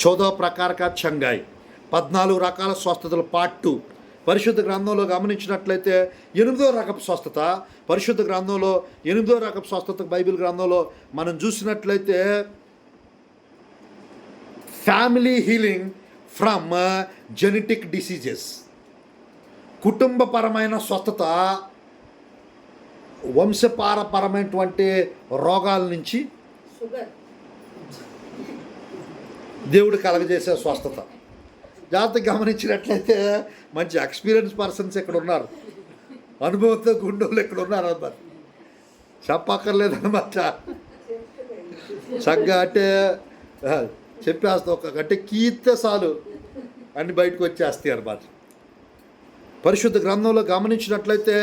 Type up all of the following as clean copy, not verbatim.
14 प्रकार का छंगाई 14 రకాల స్వస్థతలు పార్ట్ 2 పరిశుద్ధ గ్రంథంలో గమనించినట్లయితే 8వ రకపు స్వస్థత పరిశుద్ధ గ్రంథంలో 8వ రకపు స్వస్థత బైబిల్ గ్రంథంలో మనం చూసినట్లయితే family healing from genetic diseases కుటుంబపరమైన స్వస్థత వంశపారపరమైనటువంటి రోగాల నుంచి దేవుడు కలగజేసే స్వస్థత జాగ్రత్తగా గమనించినట్లయితే మంచి ఎక్స్పీరియన్స్ పర్సన్స్ ఇక్కడ ఉన్నారు, అనుభవంతో గుండెలు ఇక్కడ ఉన్నారు అన్నమాట. చెప్పక్కర్లేదన్నమాట. చక్కగా అంటే చెప్పేస్తా ఒక గంటే కీర్తే చాలు అన్ని బయటకు వచ్చేస్తాయి అన్నమాట. परिशुद्ध ग्रंथों में गमनिंचिनट्लయితే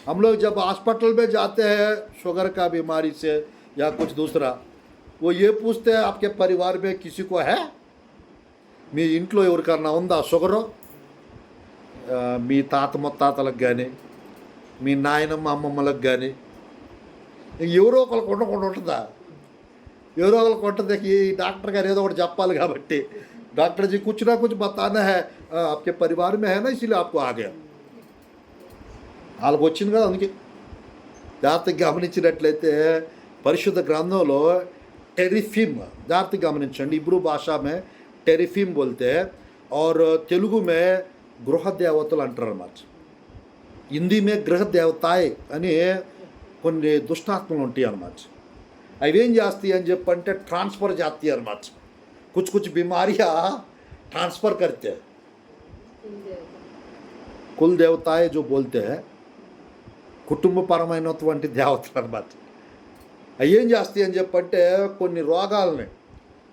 हम लोग जब हॉस्पिटल में जाते हैं शुगर का बीमारी से या कुछ दूसरा, वो ये पूछते हैं आपके परिवार में किसी को है, మీ ఇంట్లో ఎవరికన్నా ఉందా షుగరు, మీ తాత ముత్తాతలకు కానీ మీ నాయనమ్మ అమ్మమ్మలకు కానీ ఎవరో ఒకరికి ఉండకుండా ఉంటుందా? ఎవరో ఒకరికి ఉంటుంది. ఈ డాక్టర్ గారు ఏదో ఒకటి చెప్పాలి కాబట్టి डॉक्टर जी कुछ ना कुछ बताना है, आपके परिवार में है ना इसीलिए आपको आ गया. వాళ్ళకు వచ్చింది కదా అందుకే. జాగ్రత్తగా గమనించినట్లయితే పరిశుద్ధ గ్రంథంలో టెరిఫిమ్ జాగ్రత్తగా గమనించండి. ఇబ్రూ భాషా మే టెరిఫిమ్ बोलते हैं और తెలుగు में గృహ దేవతలు అంటారు అన్నమాట. హిందీ మే గృహ దేవతాయ్ అని కొన్ని దుష్టాత్మలు ఉంటాయి అన్నమాట. అవి ఏం చేస్తాయి అని చెప్పంటే ట్రాన్స్ఫర్ చేస్తాయి అన్నమాట. कुछ कुछ बीमारियां ट्रांसफ़र करते हैं. कुल देवताएं जो बोलते हैं కుటుంబపరమైనటువంటి దేవతలు అన్నమాట. అవి ఏం చేస్తాయి అని చెప్పంటే కొన్ని రోగాలని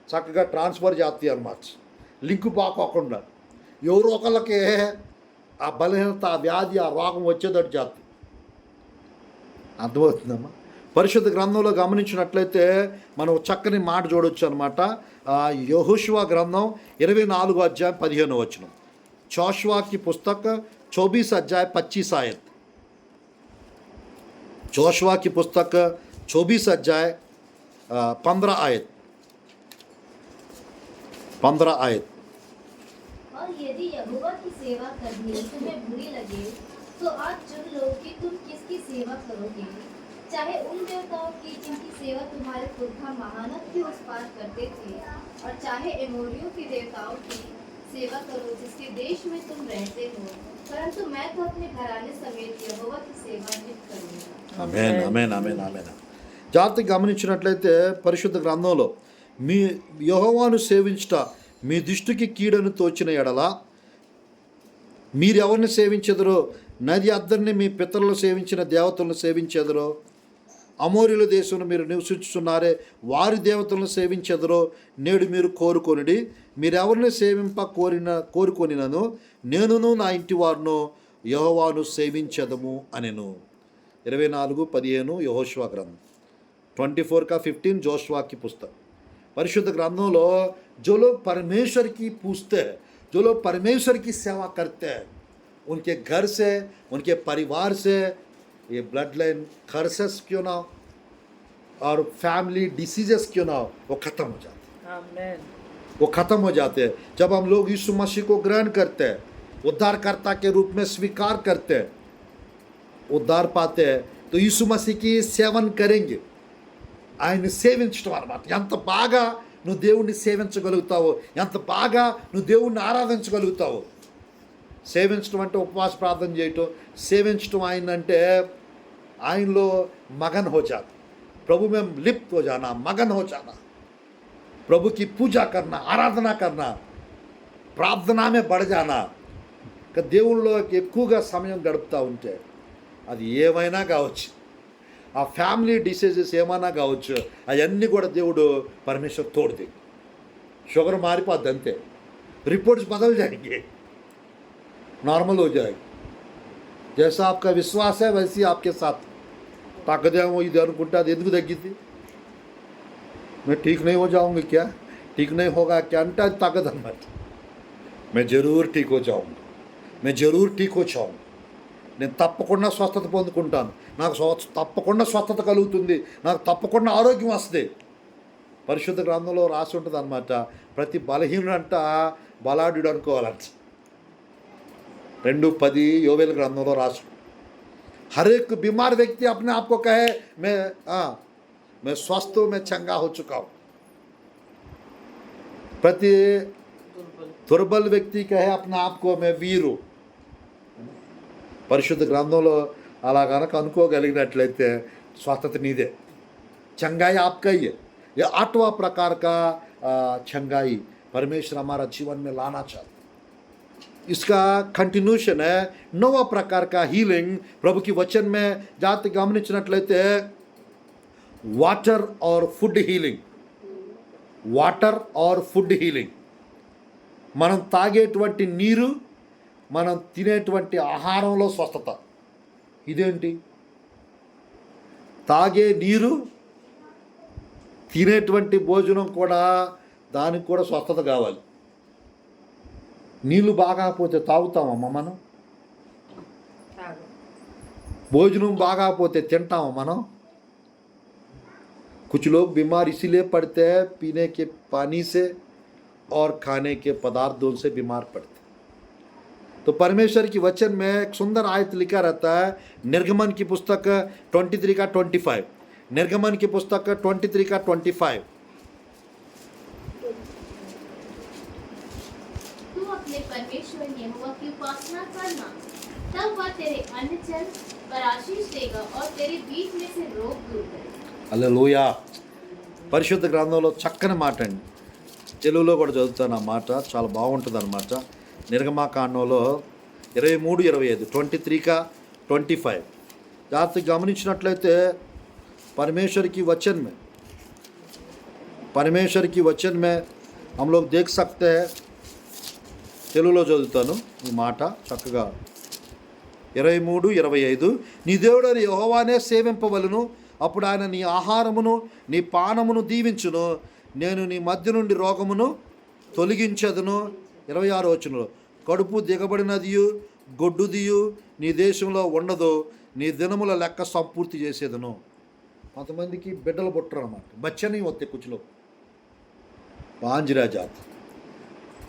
చక్కగా ట్రాన్స్ఫర్ చేస్తాయి అన్నమాట. లింక్ బాకోకుండా ఎవరో ఒకళ్ళకి ఆ బలహీనత ఆ వ్యాధి ఆ రోగం వచ్చేటట్టు చేస్తాయి. అర్థమవుతుందమ్మా. పరిశుద్ధ గ్రంథంలో గమనించినట్లయితే మనం చక్కని మాట చూడొచ్చు అనమాట. యెహోషువ గ్రంథం 24 అధ్యాయం 15 వచనం. जोशुआ की पुस्तक 24 अध्याय 25 आयत. जोशुआ की पुस्तक 24 अध्याय 15 आयत. और यदि यहोवा की सेवा करनी तुम्हें बुरी लगे तो आज चुन लो कि तुम किसकी सेवा करोगे, चाहे उन देवताओं की जिनकी सेवा तुम्हारे पुरखा महानद के उस पार करते थे, और चाहे एमोरियों के देवताओं की सेवा करो जिसके देश में तुम रहते हो, परंतु मैं तो अपने घराने समेत यहोवा की सेवा नित करूंगा. ఆమేన్ ఆమేన్ ఆమేన్ ఆమేన్. జాగ్రత్తగా గమనించినట్లయితే పరిశుద్ధ గ్రంథంలో మీ యెహోవాను సేవించుట మీ దృష్టికి కీడను తోచిన ఎడల మీరు ఎవరిని సేవించెదరో, నది అద్దరిని మీ పితరులు సేవించిన దేవతలను సేవించెదరో, అమోరీల దేశంలో మీరు నివసించుతున్నారే వారి దేవతలను సేవించెదరో నేడు మీరు కోరుకొనిడి. మీరెవరిని కోరుకొనినను నేనును నా ఇంటి వారును యెహోవాను సేవించెదము అనెను. 24:15 యెహోషువ గ్రంథం. 24:15 जोशुआ की पुस्तक. परिशुद्ध ग्रंथों जो लोग परमेश्वर की पूछते हैं, जो लोग परमेश्वर की सेवा करते हैं, उनके घर से उनके परिवार से ये ब्लड लाइन कर्सेस क्यों ना और फैमिली डिसीजेस क्यों ना वो ख़त्म हो जाते हैं. वो ख़त्म हो जाते हैं जब हम लोग यीशु मसीह को ग्रहण करते हैं, उद्धारकर्ता के रूप में स्वीकार करते हैं, उद्धार पाते हैं, तो यीशु मसीह की सेवन करेंगे. ఆయన సేవించడం అన్నమాట. ఎంత బాగా నువ్వు దేవుణ్ణి సేవించగలుగుతావో, ఎంత బాగా నువ్వు దేవుణ్ణి ఆరాధించగలుగుతావో. సేవించడం అంటే ఉపవాస ప్రార్థన చేయటం, సేవించడం ఆయన అంటే ఆయనలో మगन हो जाना, प्रभु में लिप्त हो जाना, मगन हो जाना, प्रभु की पूजा करना, आराधना करना, ప్రార్థన में बढ़ जाना. దేవుళ్ళలో ఎక్కువగా సమయం గడుపుతూ ఉంటే అది ఏమైనా కావచ్చు, ఆ ఫ్యామిలీ డిసీజెస్ ఏమైనా కావచ్చు, అవన్నీ కూడా దేవుడు పరమేశ్వర్ తోడుది. షుగర్ మారిపోద్ది అంతే, रिपोर्ट्स बदल जाएंगे, नॉर्मल हो जाएगी. जैसा आपका विश्वास है वैसी आपके साथ ताकदेमो ఇది అనుకుంటే అది ఎందుకు తగ్గిద్ది. मैं ठीक नहीं हो जाऊंगी क्या, ठीक नहीं होगा क्या అంటే అది తగ్గదు అన్నమాట. मैं जरूर ठीक हो जाऊंगा, मैं जरूर ठीक हो जाऊंगा, నేను తప్పకుండా స్వస్థత పొందుకుంటాను, నాకు తప్పకుండా స్వస్థత కలుగుతుంది, నాకు తప్పకుండా ఆరోగ్యం వస్తుంది. పరిశుద్ధ గ్రంథంలో రాసి ఉంటుంది అన్నమాట. ప్రతి బలహీనుడంట బలాఢ్యుడు అనుకోవాలంట. 2:10 యోవేలు గ్రంథంలో రాసు. हर एक बीमार व्यक्ति अपने आप को कहे मैं स्वस्थ हूँ, मैं चंगा हो चुका हूँ. प्रति दुर्बल व्यक्ति कहे अपने आप को मैं वीर हूँ. పరిశుద్ధ గ్రంథంలో అలా కనుక అనుకోగలిగినట్లయితే స్వస్థత నీదే. चंगाई आपका ही है. ये 8वां प्रकार का चंगाई परमेश्वर हमारा जीवन में लाना चाहता. इसका कंटिन्यूशन है 9वां प्रकार का हीलिंग. प्रभु की वचन में जाते गमनिंచినట్లయితే वाटर और food healing. Water or food healing. మనం తాగేటువంటి నీరు, మనం తినేటువంటి ఆహారంలో స్వస్థత. ఇదేంటి? తాగే నీరు, తినేటువంటి భోజనం కూడా, దానికి కూడా స్వస్థత కావాలి. నీళ్ళు బాగాపోతే తాగుతామమ్మా మనం? భోజనం బాగాపోతే తింటామా మనం? कुछ लोग बीमार इसीलिए पड़ते हैं पीने के पानी से और खाने के पदार्थों से बीमार पड़ते हैं. तो परमेश्वर की वचन में एक सुंदर आयत लिखा रहता है. निर्गमन की पुस्तक 23 का 25. निर्गमन की पुस्तक 23 का 25. तू अपने परमेश्वर यहोवा की उपासना करना, तब वह तेरे अन्न जल पर आशीष देगा और तेरे बीच में से रोग दूर करेगा. హల్లెలూయా. పరిశుద్ధ గ్రంథంలో చక్కని మాట అండి. తెలుగులో కూడా చదువుతాను ఆ మాట, చాలా బాగుంటుంది అన్నమాట. నిర్గమాకాండంలో 23-25, 23 का 25. జాగ్రత్తగా గమనించినట్లయితే परमेश्वर की वचन में हम लोग देख सकते हैं. తెలుగులో చదువుతాను ఈ మాట చక్కగా. 23-25. నీ దేవుడైన యెహోవానే సేవింపవలెను, అప్పుడు ఆయన నీ ఆహారమును నీ పానమును దీవించును, నేను నీ మధ్య నుండి రోగమును తొలగించదును. 26వ వచనంలో కడుపు దిగబడినదియు గొడ్డుదియు నీ దేశంలో ఉండదు, నీ దినముల లెక్క సంపూర్తి చేసేదను. కొంతమందికి బిడ్డలు పుట్టరు అన్నమాట. బచ్చని వస్తే కుచులో పాంజిరా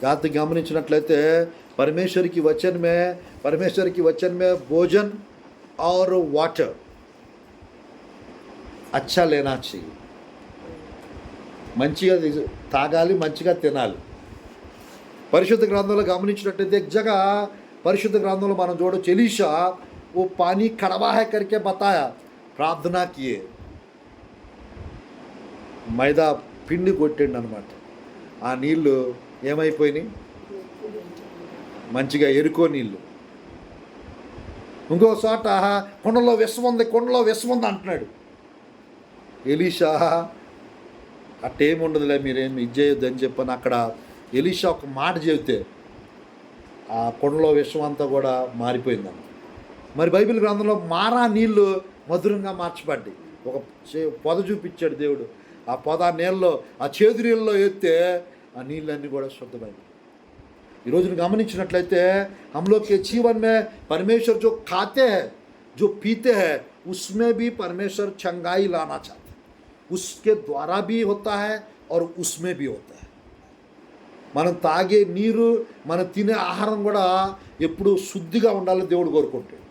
జాతి గమనించినట్లయితే परमेश्वर की वचन में भोजन और वाटर अच्छा लेना चाहिए. మంచిగా తాగాలి, మంచిగా తినాలి. పరిశుద్ధ గ్రంథంలో గమనించినట్లయితే एक जगह పరిశుద్ధ గ్రంథంలో మనం చూడొచ్చు. ఎలీషా वो पानी कड़वा है करके बताया, प्रार्थना किए. మైదా పిండి కొట్టిండు అనమాట. ఆ నీళ్ళు ఏమైపోయినాయి? మంచిగా ఎరుకో నీళ్ళు. ఇంకో చోట కొండలో విషముంది అంటున్నాడు. ఎలీషా అట్టేముండదులే, మీరేం ఇది చేయొద్దు అని చెప్పని అక్కడ ఎలీషా ఒక మాట చెబితే ఆ కొండలో విషం అంతా కూడా మారిపోయిందన్న. మరి బైబిల్ గ్రంథంలో మారా నీళ్ళు మధురంగా మార్చబడ్డాయి. ఒక పొద చూపించాడు దేవుడు. ఆ పొద నీళ్ళలో, ఆ చేదు నీళ్ళలో ఎత్తే ఆ నీళ్ళన్నీ కూడా శుద్ధమైనవి. ఈరోజున గమనించినట్లయితే हम लोग के जीवन में परमेश्वर जो खाते हैं, जो पीते हैं, उसमें भी परमेश्वर चंगाई लाना चाहते हैं. उसके द्वारा भी होता है और उसमें भी होता है. మనం తాగే నీరు, మనం తినే ఆహారం కూడా ఎప్పుడు శుద్ధిగా ఉండాలని దేవుడు కోరుకుంటాడు.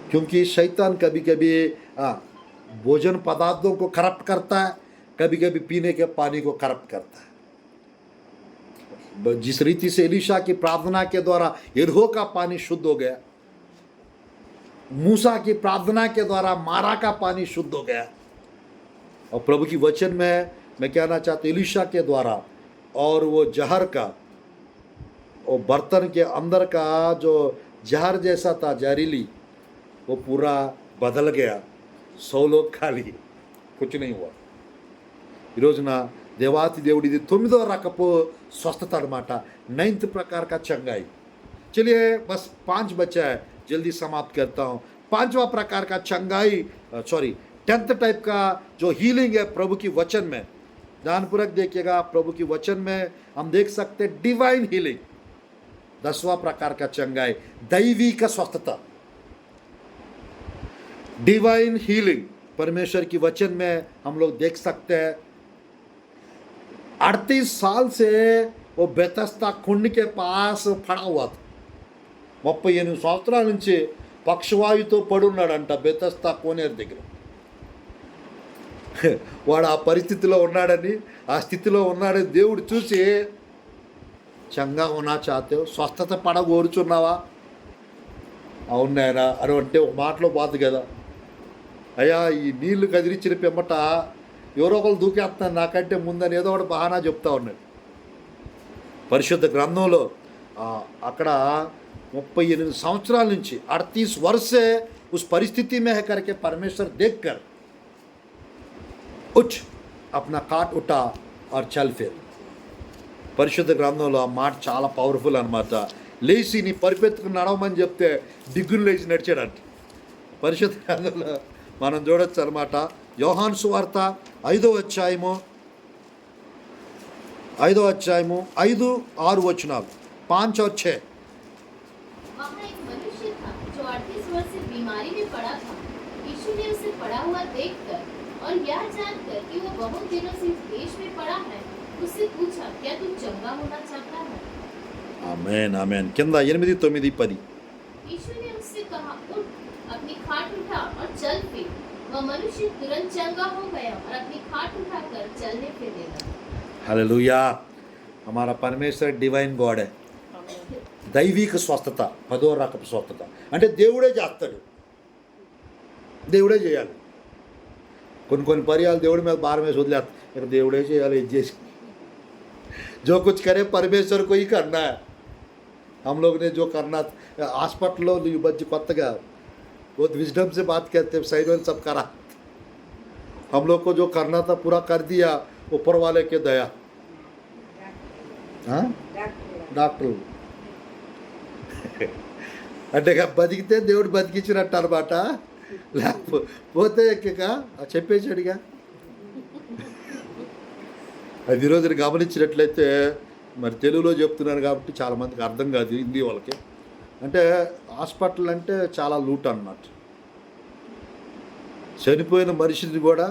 क्योंकि शैतान कभी कभी भोजन पदार्थों को करप्ट करता है, कभी कभी पीने के पानी को करप्ट करता है. जिस रीति से एलीशा की प्रार्थना के द्वारा यरीहो का पानी शुद्ध हो गया, मूसा की प्रार्थना के द्वारा मारा का पानी शुद्ध हो गया, और प्रभु की वचन में मैं कहना चाहता हूँ एलीशा के द्वारा और वो जहर का, वो बर्तन के अंदर का जो जहर जैसा था जहरीली, वो पूरा बदल गया. 100 लोग खा लिए, कुछ नहीं हुआ. ఈరోజున దేవాతి దేవుడు ఇది 9వ రకపు స్వస్థత అన్నమాట. 9th प्रकार का चंगाई. चलिए बस 5 बचा है, जल्दी समाप्त करता हूँ. 5वां प्रकार का चंगाई, 10th टाइप का जो हीलिंग है प्रभु की वचन में. ध्यानपूर्वक देखिएगा. प्रभु की वचन में हम देख सकते हैं डिवाइन हीलिंग. 10वां प्रकार का चंगाई दैवी का स्वस्थता, डिवाइन हीलिंग. परमेश्वर की वचन में हम लोग देख सकते हैं 38 साल से वो बेतस्ता कुंड के पास पड़ा हुआ था 38 సంవత్సరాల నుంచి పక్షవాయుతో పడున్నాడంట బెతస్తా కోనేరు దగ్గర. వాడు ఆ పరిస్థితిలో ఉన్నాడని, ఆ స్థితిలో ఉన్నాడని దేవుడు చూసి, చంగా ఉన్నా చాతే స్వస్థత పడగోరుచున్నావా? అవును నాయనా అని అంటే ఒక మాటలో బాధ కదా. అయ్యా ఈ నీళ్లు కదిలించిన పిమ్మట ఎవరో ఒకరు దూకేస్తున్నారు నాకంటే ముందని ఏదో ఒకటి బహానా చెప్తా ఉన్నాడు. పరిశుద్ధ గ్రంథంలో అక్కడ 38 సంవత్సరాల నుంచి 38 वर्ष से उस परिस्थिति में है करके परमेश्वर देख कर उठ अपना काट उठा और चल फिर. పరిశుద్ధ గ్రంథంలో ఆ మాట చాలా పవర్ఫుల్ అనమాట. లేచి నీ పరిపెత్తుకు నడవమని చెప్తే డిగ్గులు లేచి నడిచాడంట. పరిశుద్ధ గ్రంథంలో మనం చూడొచ్చు అనమాట. యోహాను సువార్త 5వ అధ్యాయము 5 6 వచనాలు 5 और 6. वहाँ एक मनुष्य था जो 38 वर्ष से बीमारी में पड़ा था. यीशु ने उसे पड़ा हुआ देखकर और यह जानकर कि वो बहुत दिनों से इस देश में पड़ा है, उससे पूछा, क्या तुम चंगा होना चाहता है? ఆమేన్ ఆమేన్. కింద 8, 9, 10. यीशु ने उससे कहा, उठ, अपनी खाट उठा और चल फिर. वह मनुष्य तुरंत चंगा हो गया और अपनी खाट उठाकर चलने फिरने लगा. హల్లెలూయా. हमारा परमेश्वर డివైన్ గాడ్ है. దైవిక స్వస్థత, 10వ రకపు స్వస్థత అంటే దేవుడే చేస్తాడు, దేవుడే చేయాలి. కొన్ని పర్యాలు దేవుడి మీద భారం వేసి వదిలేస్తాం. ఇక దేవుడే చేయాలి, ఇది చేసి जो कुछ करे परमेश्वर को ही करना है. हम लोग ने जो करना హాస్పిటల్లో ఈ మధ్య కొత్తగా बहुत विजडम से बात कहते हैं, सही में सब करा. हम लोग को जो करना था पूरा कर दिया, ऊपर वाले के दया. हाँ డాక్టర్ అంటే బతికితే దేవుడు బతికించినట్టు అనమాట. లేకపోతే చెప్పేసాడుగా. అది ఈరోజు గమనించినట్లయితే మరి తెలుగులో చెప్తున్నాను కాబట్టి చాలామందికి అర్థం కాదు హిందీ వాళ్ళకి. అంటే హాస్పిటల్ అంటే చాలా లూట్ అన్నమాట. చనిపోయిన మనిషిని కూడా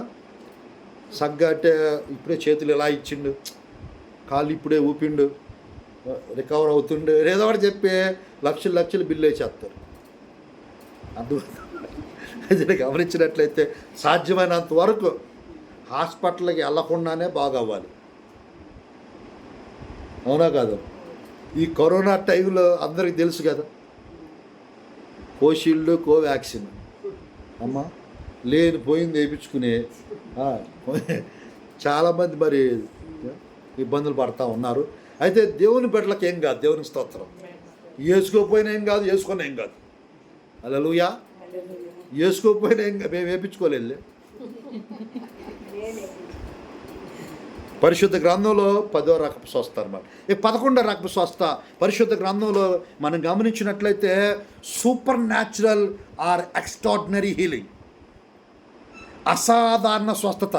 సగ్గా అంటే ఇప్పుడే చేతులు ఎలా ఇచ్చిండు, కాళ్ళు ఇప్పుడే ఊపిండు, రికవర్ అవుతుండు, ఏదో ఒకటి చెప్పి లక్షలు బిల్లు వేసేస్తారు. అందువల్ల గమనించినట్లయితే సాధ్యమైనంత వరకు హాస్పిటల్కి వెళ్ళకుండానే బాగా అవ్వాలి. అవునా కాదు? ఈ కరోనా టైంలో అందరికీ తెలుసు కదా, కోషీల్డ్ కోవాక్సిన్ అమ్మ లేనిపోయింది వేయించుకునే చాలామంది మరి ఇబ్బందులు పడతా ఉన్నారు. అయితే దేవుని బిడ్డలకు ఏం కాదు, దేవునికి స్తోత్రం. వేసుకోకపోయినా ఏం కాదు, వేసుకున్నా ఏం కాదు. హల్లెలూయా. వేసుకోకపోయినా ఏం కాదు, మేము వేయించుకోలేదు. పరిశుద్ధ గ్రంథంలో 10వ రకపు స్వస్థ అనమాట. ఈ 11వ రకపు స్వస్థ పరిశుద్ధ గ్రంథంలో మనం గమనించినట్లయితే super natural or extraordinary healing, అసాధారణ స్వస్థత,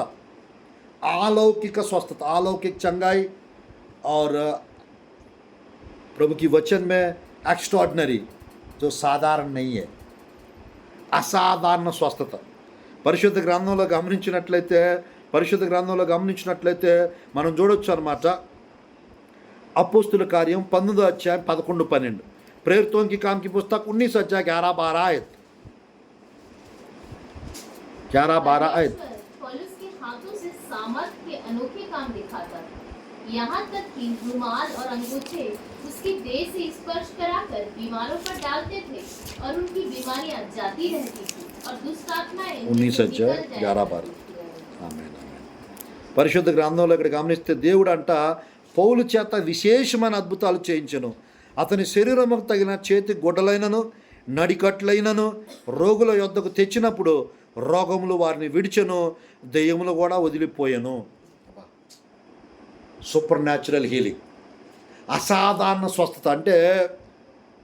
अलौकिक स्वस्थता, अलौकिक चंगाई और प्रभु की वचन में एक्स्ट्राऑर्डिनरी जो साधारण नहीं है, అసాధారణ స్వస్థత. పరిశుద్ధ గ్రంథంలో గమనించినట్లయితే మనం చూడొచ్చు అనమాట. అపోస్తుల కార్యం 19వ అధ్యాయం 11, 12. प्रेरितों की काम की पुस्तक 19 अध्याय 11, 12 आयत. 11, 12 आयत. पौलुस के हाथों से सामर्थ्य के अनोखे काम दिखाता था, यहाँ तक कि रुमाल और अंगूठे उसकी देह से स्पर्श कराकर बीमारों पर डालते थे और उनकी बीमारियां जाती रहती थी और दुष्ट आत्माएं 19 अध्याय 11, 12. ఆమేన్. పరిశుద్ధ గ్రంథంలో ఇక్కడ గమనిస్తే దేవుడు అంట పౌలు చేత విశేషమైన అద్భుతాలు చేయించెను. అతని శరీరముకు తగిన చేతి గుడ్డలైనను నడికట్లైనను రోగుల యొద్దకు తెచ్చినప్పుడు రోగములు వారిని విడిచెను, దెయ్యములు కూడా వదిలిపోయాను. సూపర్ న్యాచురల్ హీలింగ్, అసాధారణ స్వస్థత. అంటే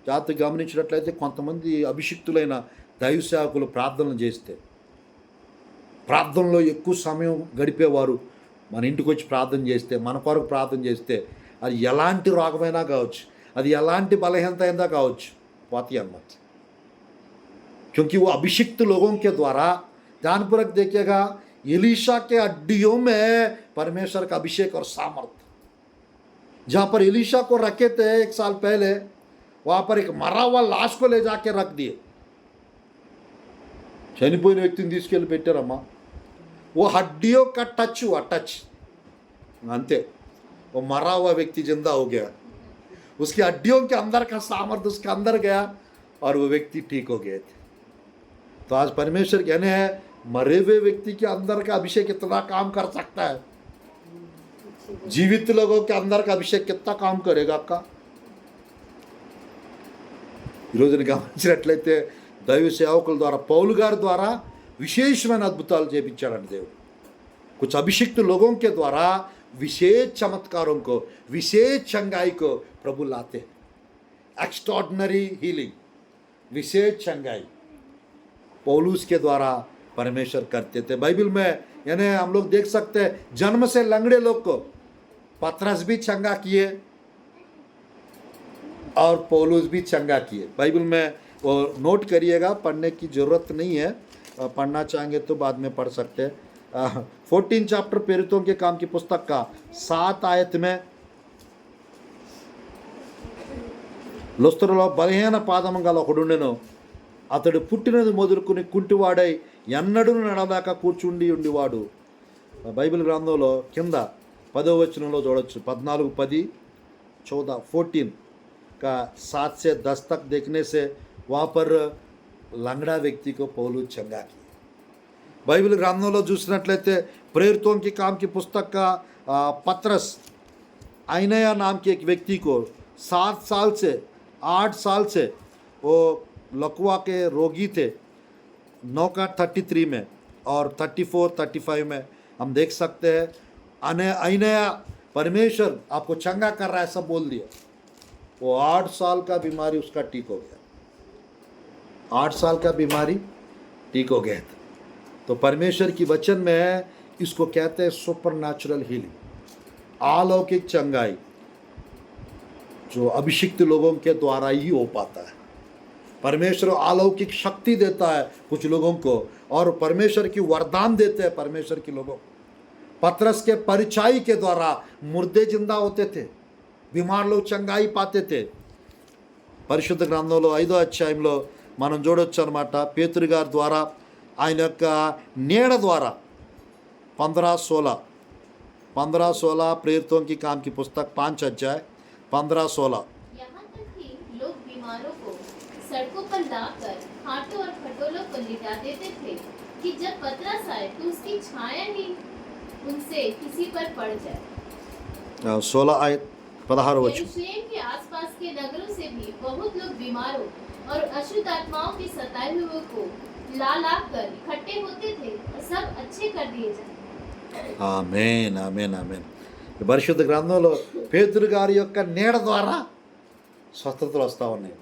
జాగ్రత్తగా గమనించినట్లయితే కొంతమంది అభిషిక్తులైన దైవ సేవకులు ప్రార్థనలు చేస్తే, ప్రార్థనలో ఎక్కువ సమయం గడిపేవారు మన ఇంటికి వచ్చి ప్రార్థన చేస్తే, మన కొరకు ప్రార్థన చేస్తే, అది ఎలాంటి రోగమైనా కావచ్చు, అది ఎలాంటి బలహీనత అయినా కావచ్చు, పోతాయి అన్నమాట. क्योंकि वो अभिषिक्त लोगों के द्वारा ध्यानपूर्वक देखिएगा, एलीशा के हड्डियों में परमेश्वर का अभिषेक और सामर्थ्य। जहां पर एलीशा को रखे थे 1 साल पहले, वहां पर एक मरा हुआ लाश को ले जाके रख दिए। చనిపోయిన వ్యక్తిని తీసుకెళ్ళి పెట్టారమ్మా, वो हड्डियों का टच हुआ, टच अंते, वो मरा हुआ व्यक्ति जिंदा हो गया, उसकी हड्डियों के अंदर का सामर्थ्य उसके अंदर गया और वो व्यक्ति ठीक हो गए थे। तो आज परमेश्वर कहने हैं, मरे हुए व्यक्ति के अंदर का अभिषेक कितना काम कर सकता है, जीवित लोगों के अंदर का अभिषेक कितना काम करेगा आपका। ఈరోజు గమనించినట్లయితే దైవ సేవకుల ద్వారా, పౌలు గారి ద్వారా విశేషమైన అద్భుతాలు చేపించాడండి దేవుడు। कुछ अभिषिक्त लोगों के द्वारा विशेष चमत्कारों को, विशेष चंगाई को प्रभु लाते हैं। एक्स्ट्रॉर्डिनरी हीलिंग, विशेष चंगाई पौलुस के द्वारा परमेश्वर करते थे। बाइबल में यानी हम लोग देख सकते हैं, जन्म से लंगड़े लोग को पतरस भी चंगा किए और पौलुस भी चंगा किए। बाइबल में वो नोट करिएगा, पढ़ने की ज़रूरत नहीं है, पढ़ना चाहेंगे तो बाद में पढ़ सकते हैं। 14 चैप्टर प्रेरितों के काम की पुस्तक का 7 आयत में, లుస్త్రలో బలహీన పాదము గల ఒకడుండెను, అతడు పుట్టినది మొదలుకొని కుంటివాడై ఎన్నడూ నడదాకా కూర్చుండి ఉండేవాడు। బైబిల్ గ్రంథంలో కింద 10వ వచనంలో చూడొచ్చు, 14, 10, 14, 14 का 7 से 10 तक देखने से वहाँ पर लंगड़ा व्यक्ति को पौलुस चंगा किया। బైబిల్ గ్రంథంలో చూసినట్లయితే प्रेरितों के काम की पुस्तक का पतरस, आइनया नाम के एक व्यक्ति को 7 साल से 8 साल से वो लकवा के रोगी थे। 9 का 33 में और 34, 35 में हम देख सकते हैं, आइनया परमेश्वर आपको चंगा कर रहा है सब बोल दिया। वो 8 साल का बीमारी उसका ठीक हो गया, 8 साल का बीमारी ठीक हो गया था। तो परमेश्वर की वचन में इसको कहते हैं सुपर नेचुरल हीलिंग, अलौकिक चंगाई, जो अभिषिक्त लोगों के द्वारा ही हो पाता है। परमेश्वर अलौकिक शक्ति देता है कुछ लोगों को, और परमेश्वर की वरदान देते हैं परमेश्वर के लोगों। पतरस के परिचय के द्वारा मुर्दे जिंदा होते थे, बीमार लोग चंगाई पाते थे। పరిశుద్ధ గ్రంథంలో 5వ అధ్యాయంలో మనం చూడొచ్చు అన్నమాట, పేతురు గారి ద్వారా, ఆయన యొక్క నీడ ద్వారా 15-16 प्रेरितों की काम की पुस्तक 5 अध्याय 15-16। यहाँ तक कि लोग बीमारों को सड़कों पर लाकर खाटों और खटोलों पर लिटा देते थे कि जब पतरस आए तो उसकी छाया ही उनसे किसी पर पड़ जाए। 16 आयत 16 वचन। यरूशलेम के आसपास के नगरों से भी बहुत लोग बीमारों और अशुद्ध आत्माओं के सताए हुए को ला कर इकट्ठे होते थे और सब अच्छे कर दिए जाते। ఆమేన్, ఆమేన్, ఆమేన్। పరిశుద్ధ గ్రంథంలో పేతురు గారి యొక్క నీడ ద్వారా స్వస్థతలు వస్తూ ఉన్నాయి।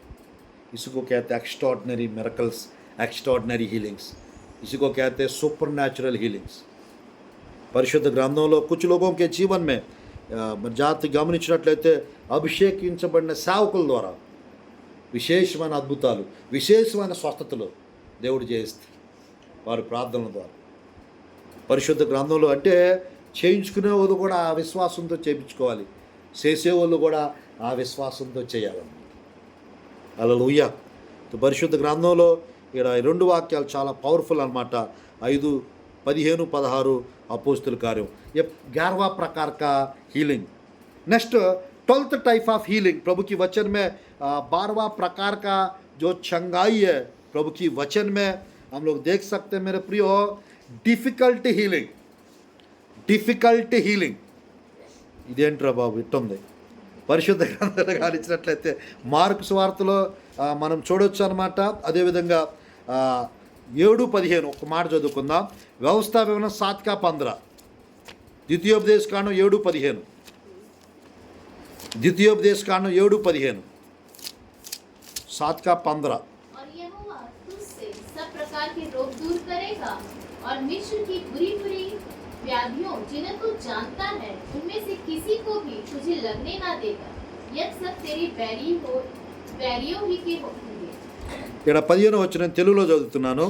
इसको कहते हैं एक्स्ट्रॉर्डिनरी मिरेकल्स, एक्स्ट्रॉर्डिनरी हीलिंग्स, इसको कहते हैं सुपर नेचुरल हीलिंग्स। పరిశుద్ధ గ్రంథంలో कुछ लोगों के जीवन में జాతి గమనించినట్లయితే అభిషేకించబడిన సేవకుల ద్వారా విశేషమైన అద్భుతాలు, విశేషమైన స్వస్థతలు దేవుడు చేయిస్తారు వారి ప్రార్థనల ద్వారా। పరిశుద్ధ గ్రంథంలో అంటే చేయించుకునే వాళ్ళు కూడా ఆ విశ్వాసంతో చేయించుకోవాలి, చేసేవాళ్ళు కూడా ఆ విశ్వాసంతో చేయాలన్నమాట। హల్లెలూయా। పరిశుద్ధ గ్రంథంలో ఇక్కడ 2 వాక్యాలు చాలా పవర్ఫుల్ అన్నమాట, 5, 15, 16 अपोस्तल कार्यों, ये 11वां प्रकार का healing. Next 12th type of healing, प्रभु की वचन में 12वां प्रकार का जो चंगाई है प्रभु की वचन में हम लोग देख सकते हैं मेरे प्रियो, डिफिकल्ट हीलिंग। डिफिकल्ट हीलिंग ఇదేంట్రా బాబు ఇట్టుంది। పరిశుద్ధ గ్రంథాలు గాలించినట్లయితే మార్కు సువార్తలో మనం చూడొచ్చు అన్నమాట। అదేవిధంగా 7:15 ఒక మాట చదువుకుందాం। వ్యవస్థా వివరణ 7 का 15, ద్వితీయోపదేశ కాండం 7:15, ద్వితీయోపదేశ కాండం 7:15, 7 का 15। और यहोवा तुझसे सब प्रकार के रोग दूर करेगा और मिस्र की बुरी बुरी व्याधियों जिन्हें तू जानता है उनमें से किसी को भी तुझे लगने ना देगा। यह सब तेरी बैरियों ही के होंगे। ఇక్కడ 15వ వచనం తెలుగులో చదువుతున్నాను.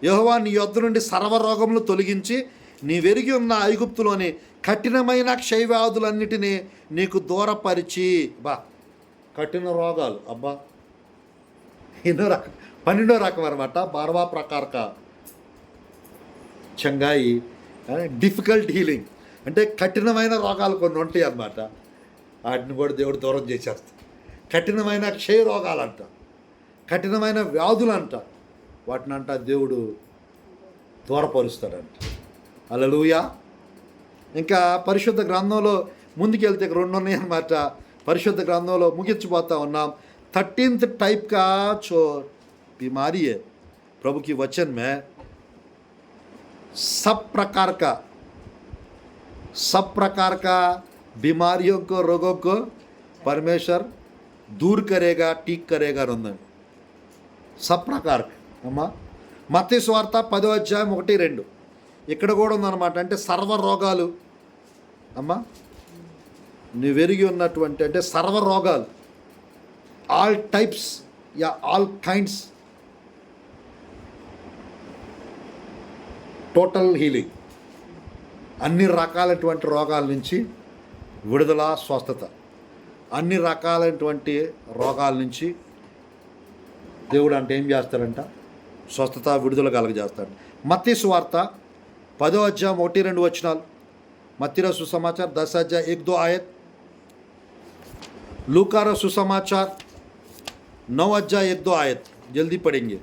యెహోవా నీ యొద్ద నుండి సర్వరోగములు తొలగించి నీ వెరిగి ఉన్న ఐగుప్తులోని కఠినమైన క్షయవ్యాధులన్నిటినీ నీకు దూరపరిచి. కఠిన రోగాలు అబ్బా ఎన్నో రకం 12వ రకం అనమాట. 12 ప్రకార చంగాయి డిఫికల్ట్ హీలింగ్ అంటే కఠినమైన రోగాలు కొన్ని ఉంటాయి అన్నమాట. వాటిని కూడా దేవుడు దూరం చేసేస్తాడు. కఠినమైన క్షయ రోగాలు అంట, కఠినమైన వ్యాధులు అంట, వాటిని అంట దేవుడు దూరపరుస్తాడంట. హల్లెలూయా. ఇంకా పరిశుద్ధ గ్రంథంలో ముందుకెళ్తే 2 ఉన్నాయి అన్నమాట. పరిశుద్ధ గ్రంథంలో ముగించిపోతా ఉన్నాం. 13th टाइप का जो बीमारी है प्रभु की वचन में सब प्रकार का बीमारियों को रोगों को परमेश्वर दूर करेगा, ठीक करेगा रोंदन सब प्रकार అమ్మా. మత్తయి సువార్త 10వ అధ్యాయం 1-2 ఇక్కడ కూడా ఉందన్నమాట. అంటే సర్వ రోగాలు అమ్మా నువ్వు వెరిగి ఉన్నటువంటి అంటే సర్వ రోగాలు, all types all kinds, total healing, అన్ని రకాలైనటువంటి రోగాల నుంచి విడుదల, స్వస్థత, అన్ని రకాలైనటువంటి రోగాల నుంచి దేవుడు అంటే ఏం చేస్తాడంట, స్వస్థత, విడుదల కలగజేస్తాడు. మత్తయి సువార్త 10వ అధ్యాయం 1-2 వచనాలు. मत्ती रा सुसमाचार 10 अध्याय 1-2 आयत. लूका रा सुसमाचार 9 अध्याय 1-2 आयत. जल्दी पढ़ेंगे.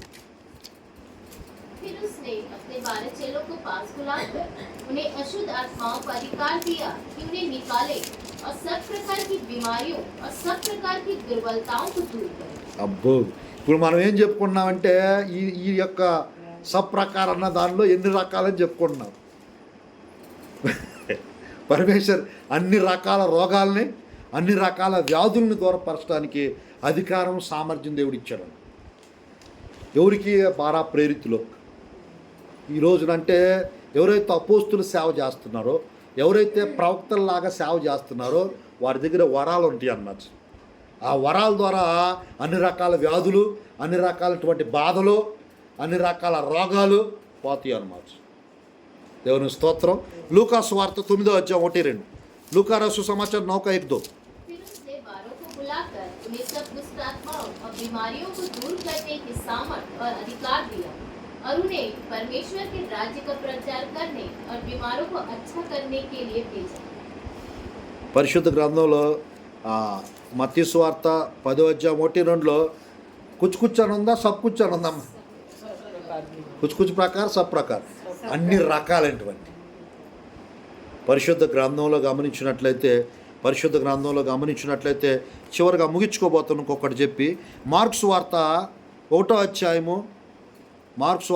फिर उसने अपने 12 चेलों को पास बुलाकर उन्हें अशुद्ध आत्माओं का अधिकार दिया कि उन्हें निकाले और सब प्रकार की बीमारियों और सब प्रकार की दुर्बलताओं को दूर करे. అబ్బో ఇప్పుడు మనం ఏం చెప్పుకున్నామంటే ఈ యొక్క సప్రకార అన్న దానిలో ఎన్ని రకాలని చెప్పుకుంటున్నాం. పరమేశ్వర్ అన్ని రకాల రోగాల్ని, అన్ని రకాల వ్యాధుల్ని దూరపరచడానికి అధికారం, సామర్థ్యం దేవుడు ఇచ్చాడు. ఎవరికి? బారా ప్రేరితులు. ఈ రోజునంటే ఎవరైతే అపోస్తులు సేవ చేస్తున్నారో, ఎవరైతే ప్రవక్తల్లాగా సేవ చేస్తున్నారో వారి దగ్గర వరాలు ఉంటాయి అన్నమాట. ఆ వరాల ద్వారా అన్ని రకాల వ్యాధులు, అన్ని రకాలటువంటి బాధలు, అన్ని రకాల రోగాలు పోతాయి అన్నమాట. దేవుని స్తోత్రం. లూకా సువార్త 9వ అధ్యాయం 1-2. लूका रा सुसमाचार 9-1-2. फिर उसने 12 को बुलाकर उन्हें सब दुष्ट आत्माओं और बीमारियों को दूर करने की सामर्थ और अधिकार दिया और उन्हें परमेश्वर के राज्य का प्रचार करने और बीमारों को अच्छा करने के लिए भेजा. పరిశుద్ధ గ్రంథంలో మత్తయి సువార్త 10వ అధ్యాయం 1-2లో కుచ్ అని ఉందా, సబ్ కుచ్ అని ఉందమ్మా? కుచ్ ప్రకారం, సబ్ ప్రకారం, అన్ని రకాలైనటువంటి పరిశుద్ధ గ్రంథంలో గమనించినట్లయితే చివరిగా ముగించుకోబోతున్నాను ఇంకొకటి చెప్పి. మార్క్స్ వార్త 1వ అధ్యాయము 1వ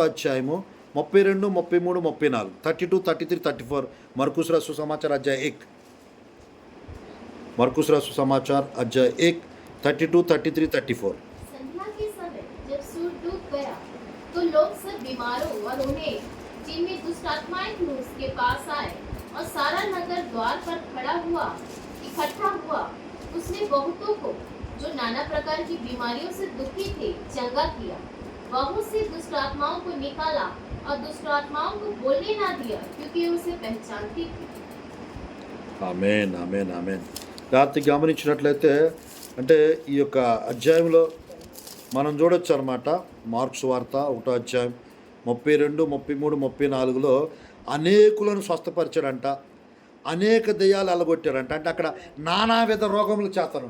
అధ్యాయము 32, 33, 34, 32, 33, 34. मरकुस रा सुसमाचार अध्याय 1. मरकुस रा सुसमाचार अध्याय 1, 32, 33, 34. संध्या के समय जब सूर्य डूब गया तो लोग सब बीमारों और उन्हें जिनमें दुष्ट आत्माएं थीं उसके पास आए और सारा नगर द्वार पर इकट्ठा हुआ. उसने बहुतों को जो नाना प्रकार की बीमारियों से दुखी थे चंगा किया. बहुत से दुष्ट आत्माओं को निकाला और दुष्ट आत्माओं को बोलने ना दिया क्योंकि उसे पहचानती थी. ఆమేన్, ఆమేన్, ఆమేన్. రాత్రి గమనించినట్లయితే అంటే ఈ యొక్క అధ్యాయంలో మనం చూడొచ్చు అనమాట. మార్క్స్ వార్త 1వ అధ్యాయం 32, 33, 34లో అనేకులను స్వస్థపరిచాడంట, అనేక దెయ్యాలు అలగొట్టారంట. అంటే అక్కడ నానావిధ రోగములు చేతను,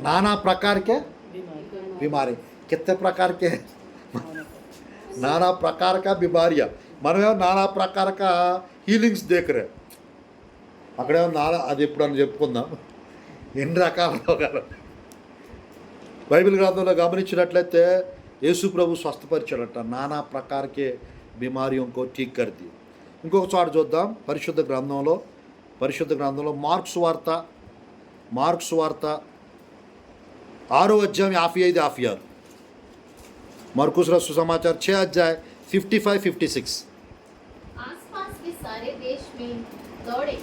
నానా ప్రకారకే बीमारी, कितने प्रकार के नाना प्रकार का बीमारियाँ. మనమేమో నానా ప్రకార హీలింగ్స్ దేకరే, అక్కడేమో నానా, అది ఎప్పుడన్నా చెప్పుకుందాం ఎన్ని రకాల రోగాలు. బైబిల్ గ్రంథంలో గమనించినట్లయితే యేసు ప్రభు స్వస్థపరిచాడట. నానా ప్రకారకే बीमारियों को ठीक कर दी. ఇంకొక చోట చూద్దాం పరిశుద్ధ గ్రంథంలో మార్క్స్ వార్త 6వ అధ్యాయం 55-56. मरकुस रा सुसमाचार 6 अध्याय 55-56. आसपास के सारे देश में दौड़े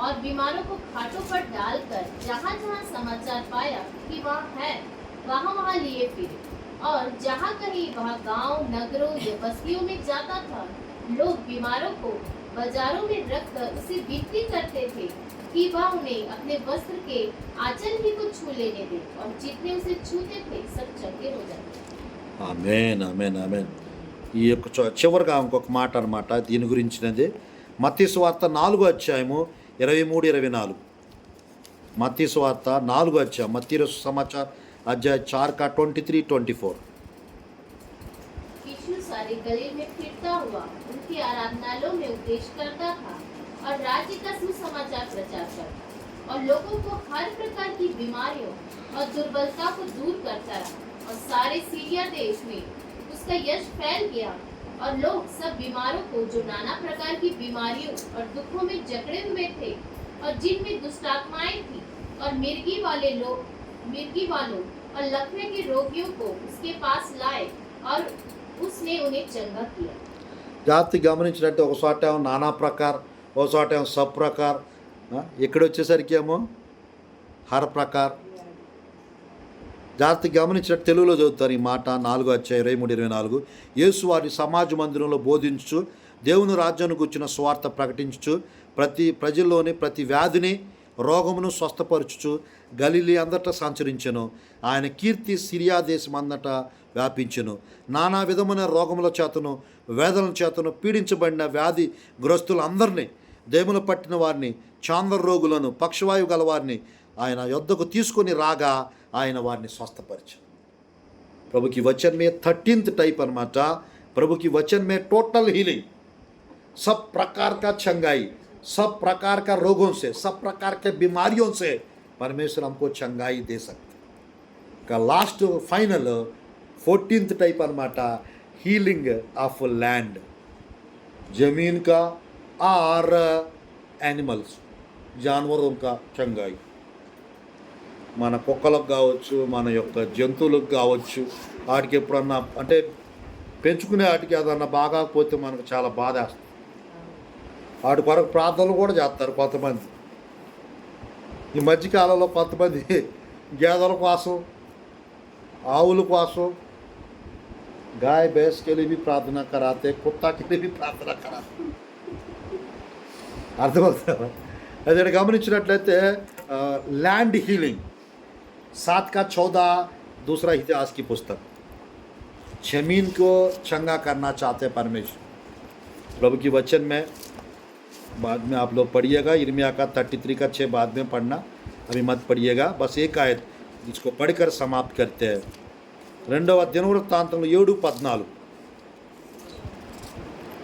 और बीमारों को खाटों पर डालकर जहाँ-जहाँ समाचार पाया कि वहाँ है वहाँ वहाँ लिए फिरे, और जहाँ कहीं वहाँ गांव, नगरों या बस्तियों में जाता था, लोग बीमारों को बाजारों में रखकर उसे बिक्री करते थे कि वह उन्हें अपने वस्त्र के आंचल ही को छू लेने दे, और जितने उसे छूते थे सब चंगे हो जाते। Amen amen amen. ఈ యొక్క చివరిగా ఇంకొక మాట అనమాట దీని గురించినది. మత్తయి సువార్త 4వ అధ్యాయము 23-24. మత్తయి సువార్త 4వ అధ్యాయం, మత్తయి रसू समाचार अध्याय 4 का 23-24. यीशु सारे गलील में फिरता हुआ उनकी आराधनालयों में उपदेश करता था और राज्य का सुसमाचार प्रचार करता, और लोगों को हर प्रकार की बीमारियों और दुर्बलता को दूर करता रहा, और सारे सीरिया देश में उसका यश फैल गया, और लोग सब बीमारों को, जो नाना प्रकार की बीमारियों और दुखों में जकड़े हुए थे और जिनमें दुष्टात्माएं थी, और मिर्गी वालों और लकवे के रोगियों को उसके पास लाए, और उसने उन्हें चंगा किया। జాతి గమనించినట్టు ఒక చోట ఏమో నానా ప్రకార్, ఒక చోట ఏమో సబ్ ప్రకార్, ఇక్కడ వచ్చేసరికి ఏమో హర్ ప్రకార్. జాగ్రత్త గమనించినట్టు తెలుగులో చదువుతారు ఈ మాట. 4వ అధ్యాయం 23-24. యేసు వారి సమాజ మందిరంలో బోధించుచు దేవుని రాజ్యాన్ని గుర్చిన సువార్త ప్రకటించుచు ప్రజల్లోని ప్రతి వ్యాధిని రోగమును స్వస్థపరచుచు గలిలీ అంతటా సంచరించెను. ఆయన కీర్తి సిరియా దేశం అంతటా వ్యాపించెను. నానా విధమైన రోగముల చేతను వేదనల చేతను పీడించబడిన వ్యాధి గ్రస్తులందరినీ, దేములు పట్టిన వారిని, చాందర రోగులను, పక్షవాయువు గలవారిని ఆయన యొద్దకు తీసుకొని రాగా ఆయన వారిని స్వస్థపరిచారు. प्रभु की वचन में 13th टाइप అనమాట. प्रभु की वचन में टोटल हीलिंग, सब प्रकार का चंगाई, सब प्रकार का रोगों से, सब प्रकार के बीमारियों से परमेश्वर हमको चंगाई दे सकते का. लास्ट फाइनल 14th टाइप అనమాట, हीलिंग ऑफ लैंड, जमीन का और एनिमल्स, जानवरों का चंगाई. మన కుక్కలకు కావచ్చు, మన యొక్క జంతువులకు కావచ్చు, వాటికి ఎప్పుడన్నా అంటే పెంచుకునే వాటికి ఏదన్నా బాగాకపోతే మనకు చాలా బాధ వేస్తుంది. వాటి కొరకు ప్రార్థనలు కూడా చేస్తారు కొంతమంది. ఈ మధ్యకాలంలో కొంతమంది గేదెల కోసం, ఆవుల కోసం, गाय भैंस के लिए भी प्रार्थना कराते, कुत्ता के लिए भी प्रार्थना कराते. అర్థమవుతుందా? అదే గమనించినట్లయితే लैंड हीलिंग 7 का 14 दूसरा इतिहास की पुस्तक. जमीन को चंगा करना चाहते हैं परमेश्वर. प्रभु की वचन में बाद में आप लोग पढ़िएगा, यिर्मयाह का 33 का 6 बाद में पढ़ना, अभी मत पढ़िएगा. बस एक आयत इसको पढ़कर समाप्त करते हैं. 2వ దినవృత్తాంతములు 7:14.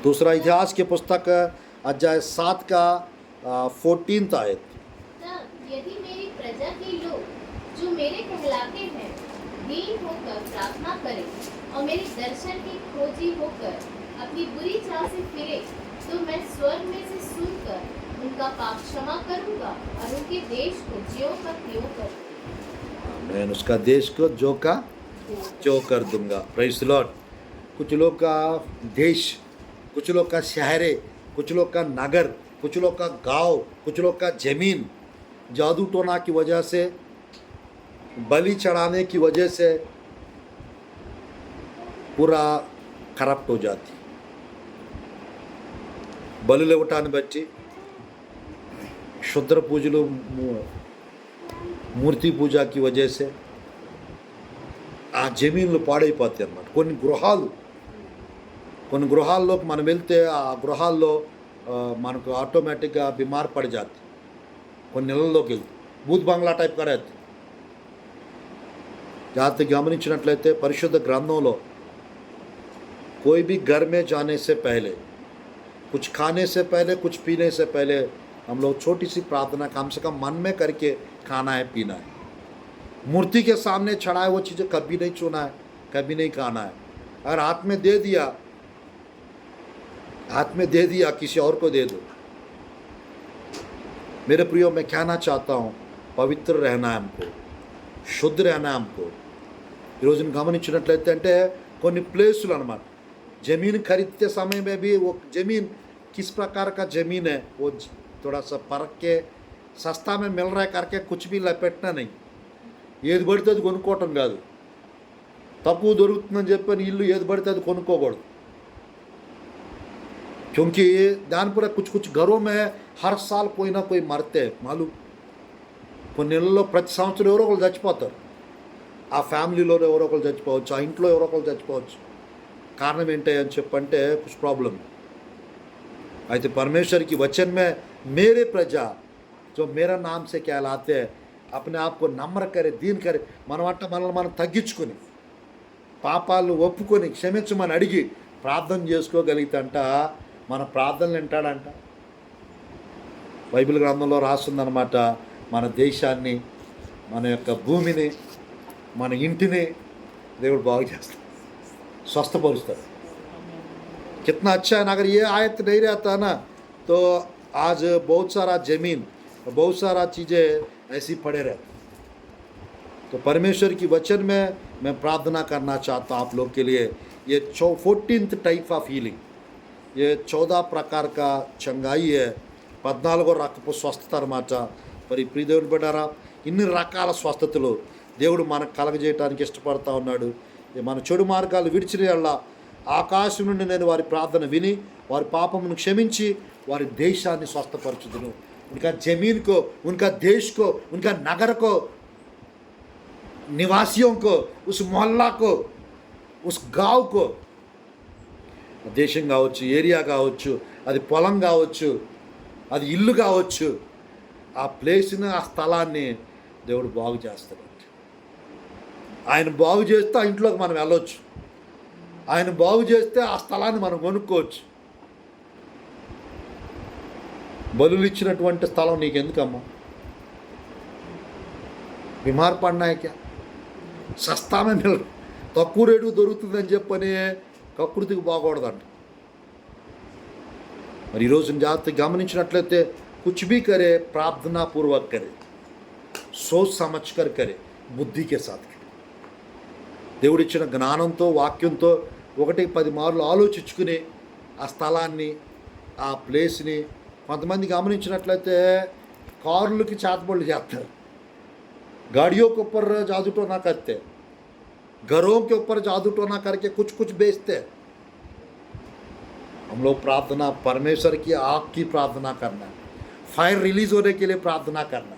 दूसरा इतिहास की पुस्तक अध्याय 7 का 14th आयत. तब यदि मेरी प्रजा के लोग जो मेरे कहलाते हैं दीन होकर प्रार्थना करें और मेरे दर्शन की खोजी होकर अपनी बुरी चाल से फिरे, तो मैं स्वर्ग में से सुनकर उनका पाप क्षमा करूंगा और उनके देश को ज्यों का त्यों कर दूंगा. मैं उसका देश को जो कर दूंगा. Praise the Lord. कुछ लोग का देश, कुछ लोग का शहरे, कुछ लोग का नगर, कुछ लोग का गांव, कुछ लोग का जमीन जादू टोना की वजह से, बलि चढ़ाने की वजह से पूरा करप्ट हो जाती. బలులు ఇవ్వటాన్ని బట్టి, శుద్ర పూజలు, మూర్తి పూజ की वजह से ఆ జమీన్లు పాడైపోతాయి అన్నమాట. కొన్ని గృహాల్లోకి మనం వెళ్తే ఆ గృహాల్లో మనకు ఆటోమేటిక్గా బీమార్ పడి జాతి. కొన్ని నెలల్లోకి వెళ్తే భూత్ బంగ్లా టైప్ కరేది. జాగ్రత్త గమనించినట్లయితే పరిశుద్ధ గ్రంథంలో कोई भी घर में जाने से पहले, कुछ खाने से पहले, कुछ पीने से पहले हम लोग छोटी सी प्रार्थना कम से कम मन में करके खाना है, पीना है. मूर्ति के सामने चढ़ाए वो चीज़ें कभी नहीं छूना है, कभी नहीं खाना है. अगर हाथ में दे दिया किसी और को दे दो. मेरे प्रियो, मैं कहना चाहता हूँ पवित्र रहना है हमको, शुद्ध रहना है हमको. ఈరోజు గమనించినట్లయితే అంటే కొన్ని ప్లేసులు అన్నమాట. ज़मीन खरीदते समय में भी वो ज़मीन किस प्रकार का ज़मीन है वो थोड़ा सा परख के, सस्ता में मिल रहा है करके कुछ भी लपेटना नहीं. ఏది పడితే అది కొనుక్కోవటం కాదు. తక్కువ దొరుకుతుందని చెప్పని ఇల్లు ఏది పడితే అది కొనుక్కోకూడదు. क्योंकि దాని पर कुछ कुछ घरों में हर साल कोई ना कोई मरते हैं मालूम. కొన్ని ఇళ్ళలో ప్రతి సంవత్సరం ఎవరో ఒకరు చచ్చిపోతారు. ఆ ఫ్యామిలీలోనే ఎవరో ఒకరు చచ్చిపోవచ్చు, ఆ ఇంట్లో ఎవరో ఒకరు చచ్చిపోవచ్చు. కారణం ఏంటి అని చెప్పంటే कुछ प्रॉब्लम. అయితే परमेश्वर की वचन में मेरे प्रजा जो मेरा नाम से कहलाते हैं अपने आप को नम्र करे, दीन करे, మనల్ని మనం తగ్గించుకొని పాపాలను ఒప్పుకొని క్షమించమని అడిగి ప్రార్థన చేసుకోగలిగితే మన ప్రార్థనలు వింటాడంట. బైబిల్ గ్రంథంలో రాస్తుందన్నమాట. మన దేశాన్ని, మన యొక్క భూమిని, మన ఇంటిని దేవుడు బాగు చేస్తాడు, స్వస్థపరుస్తాడు. कितना अच्छा है ना. अगर ये आयत नहीं रहता ना तो आज बहुत सारा ज़मीन, बहुत सारा चीज़ें ऐसी पड़े रहते. तो परमेश्वर की वचन में मैं प्रार्थना करना चाहता हूँ आप लोग के लिए. ये 14th टाइप ऑफ हीलिंग, ये 14 प्रकार का चंगाई है. 14 రకపు స్వస్థత అన్నమాట. మరి ప్రియ దేవుని బిడ్డారా, ఇన్ని రకాల స్వస్థతలు దేవుడు మనకు కలగజేయడానికి ఇష్టపడతా ఉన్నాడు. మన చెడు మార్గాలు విడిచిన వల్ల ఆకాశం నుండి నేను వారి ప్రార్థన విని వారి పాపమును క్షమించి వారి దేశాన్ని స్వస్థపరచుదును. उनका जमीन को, उनका देश को, उनका नगर को, निवासियों को, उस मोहल्ला को, उस गांव को, దేశం కావచ్చు, ఏరియా కావచ్చు, అది పొలం కావచ్చు, అది ఇల్లు కావచ్చు, ఆ ప్లేస్ని, ఆ స్థలాన్ని దేవుడు బాగు చేస్తాడు. ఆయన బాగు చేస్తే ఆ ఇంట్లోకి మనం వెళ్ళవచ్చు. ఆయన బాగు చేస్తే ఆ స్థలాన్ని మనం కొనుక్కోవచ్చు. బలులు ఇచ్చినటువంటి స్థలం నీకెందుకమ్మా? బిమార్ పడినాక సస్తామే మిల్ తక్కువ రేటుకు దొరుకుతుందని చెప్పని కకృతికి బాగూడదంట. మరి ఈరోజు జాగ్రత్తగా గమనించినట్లయితే కుచ్ భీ కరే ప్రార్థనా పూర్వక్ కరే, సోచ్ సమझ कर करे, బుద్ధి के साथ करे. దేవుడిచ్చిన జ్ఞానంతో, వాక్యంతో 1-10 మార్లు ఆలోచించుకుని ఆ స్థలాన్ని, ఆ ప్లేస్ని. కొంతమంది గమనించినట్లయితే కార్లకి చేతబడులు చేస్తారు. गाड़ियों के ऊपर जादू टोना करते, घरों के ऊपर जादू टोना करके कुछ कुछ बेचते. हम लोग प्रार्थना, परमेश्वर की आग की प्रार्थना करना, फायर रिलीज होने के लिए प्रार्थना करना.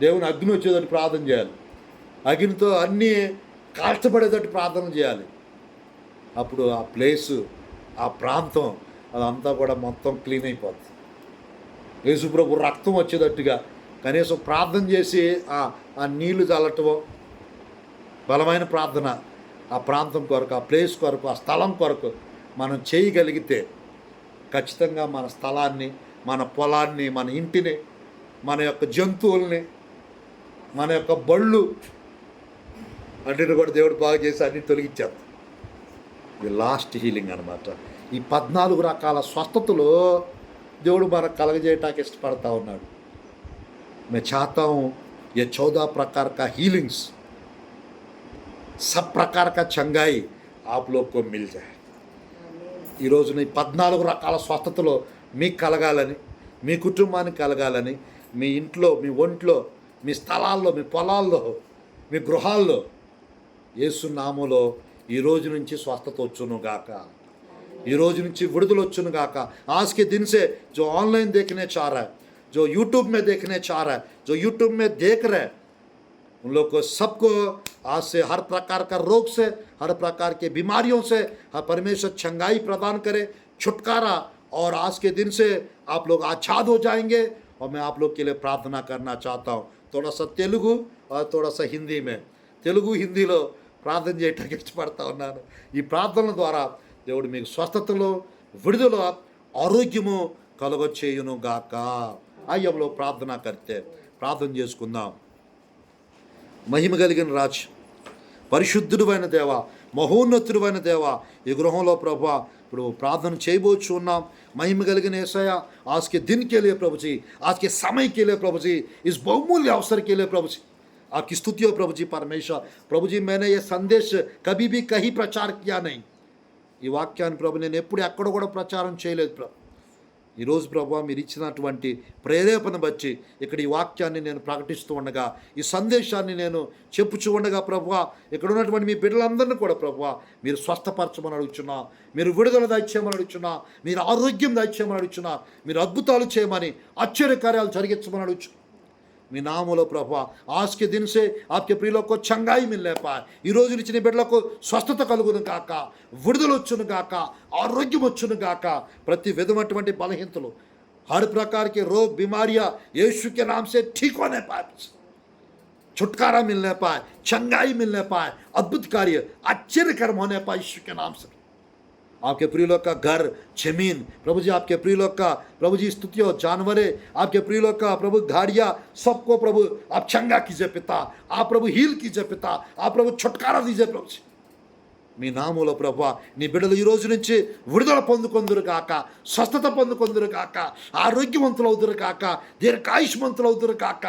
దేవుని అగ్ని వచ్చేటట్టు ప్రార్థన చేయాలి. అగ్నితో అన్నీ కాల్చబడేటట్టు ప్రార్థన చేయాలి. అప్పుడు ఆ ప్లేసు, ఆ ప్రాంతం అదంతా కూడా మొత్తం క్లీన్ అయిపోతుంది. యేసుప్రభు రక్తం వచ్చేటట్టుగా కనీసం ప్రార్థన చేసి ఆ నీళ్లు చల్లటమో, బలమైన ప్రార్థన ఆ ప్రాంతం కొరకు, ఆ ప్లేస్ కొరకు, ఆ స్థలం కొరకు మనం చేయగలిగితే ఖచ్చితంగా మన స్థలాన్ని, మన పొలాన్ని, మన ఇంటిని, మన యొక్క జంతువుల్ని, మన యొక్క బళ్ళు అన్నిటి కూడా దేవుడు బాగా చేసి అన్ని తొలగించారు. ఇది లాస్ట్ హీలింగ్ అనమాట. ఈ 14 రకాల స్వస్థతలు దేవుడు మనకు కలగజేయటానికి ఇష్టపడతా ఉన్నాడు. मैं चाहता हूँ ये 14 प्रकार का हीलिंग्स, सब प्रकार का चंगाई आप लोग को मिल जाए. ఈ రోజున ఈ 14 రకాల స్వస్థతలు మీకు కలగాలని, మీ కుటుంబానికి కలగాలని, మీ ఇంట్లో, మీ ఒంట్లో, మీ స్థలాల్లో, మీ పొలాల్లో, మీ గృహాల్లో యేసు నామములో ఈ రోజు నుంచి స్వస్థత వచ్చును గాక. ఈ రోజు నుంచి విడుదల వచ్చును గాక. आज के दिन से जो ऑनलाइन देखने चाह रहा है, जो यूट्यूब में देखने चाह रहा है, जो यूट्यूब में देख रहे हैं, उन लोग को सबको आज से हर प्रकार का रोग से, हर प्रकार के बीमारियों से हर परमेश्वर चंगाई प्रदान करे, छुटकारा. और आज के दिन से आप लोग आच्छाद हो जाएंगे. और मैं आप लोग के लिए प्रार्थना करना चाहता हूँ. थोड़ा सा तेलुगु और थोड़ा सा हिंदी में. తెలుగు, హిందీలో ప్రార్థన చేయడానికి ఇష్టపడతా ఉన్నాను. ఈ ప్రార్థనల ద్వారా దేవుడు మీకు స్వస్థతలో, విడుదల, ఆరోగ్యము కలుగచేయును గాక. అయ్యంలో ప్రార్థన కర్తే ప్రార్థన చేసుకుందాం. మహిమ కలిగిన రాజు, పరిశుద్ధుడైన దేవ, మహోన్నతుడైన దేవ, ఈ గృహంలో ప్రభువా ఇప్పుడు ప్రార్థన చేయబోచు ఉన్నాం. महिम కలిగిన యేసయ్య, आज के दिन के लिए प्रभु जी, आज के समय के लिए प्रभु जी, इस बहुमूल्य अवसर के लिए प्रभु जी आपकी स्तुति हो प्रभु जी. परमेश्वर प्रभु जी, मैंने ये संदेश कभी भी कहीं प्रचार किया नहीं. ఈ వాక్యాన్ని ప్రభు నేను ఎప్పుడు ఎక్కడ కూడా ప్రచారం చేయలేదు ప్రభు. ఈరోజు ప్రభు మీరు ఇచ్చినటువంటి ప్రేరేపణ బట్టి ఇక్కడ ఈ వాక్యాన్ని నేను ప్రకటిస్తూ ఉండగా, ఈ సందేశాన్ని నేను చెప్పుచూ ఉండగా ప్రభు, ఇక్కడ ఉన్నటువంటి మీ బిడ్డలందరినీ కూడా ప్రభు మీరు స్వస్థపరచమని అడుగుచున్నా, మీరు విడుదల దయచేయమని అడుగుచున్నా, మీరు ఆరోగ్యం దయచేయమని అడుగుచున్నా, మీరు అద్భుతాలు చేయమని, ఆశ్చర్యకార్యాలు జరిగించమని అడుగుచు మీ నామములో ప్రభా। आज के दिन से आपके प्रिయులకు को चंगाई मिलने पाए, ఈ రోజు నుంచి నీ బిడ్డలకు స్వస్థత కలుగును గాక, విడుదల వచ్చును గాక, ఆరోగ్యం వచ్చును గాక। ప్రతి విధమైనటువంటి బలహీనతలు, हर प्रकार के रोग बीमारियां यीशु के नाम से ठीक होने पाए, छुटकारा मिलने पाए, चंगाई मिलने पाए, अद्भुत कार्य आश्चर्य कर्म होने पाए यीशु के नाम से। आपके प्रिय लोग का घर, जमीन प्रभु जी, आपके प्रिय लोग का प्रभु जी स्तुतियों, जानवरे आपके प्रिय लोग का प्रभु गाड़ियाँ सबको प्रभु आप चंगा कीजिए पिता, आप प्रभु हील कीजिए पिता, आप प्रभु छुटकारा दीजिए प्रभु जी। మీ నామములో ప్రభువా నీ బిడ్డలు ఈ రోజు నుంచి విడుదల పొందుకొందురు గాక, స్వస్థత పొందుకొందురు గాక, ఆరోగ్యవంతులు అవుదురు గాక, దీర్ఘాయుష్మంతులు అవుదురు గాక।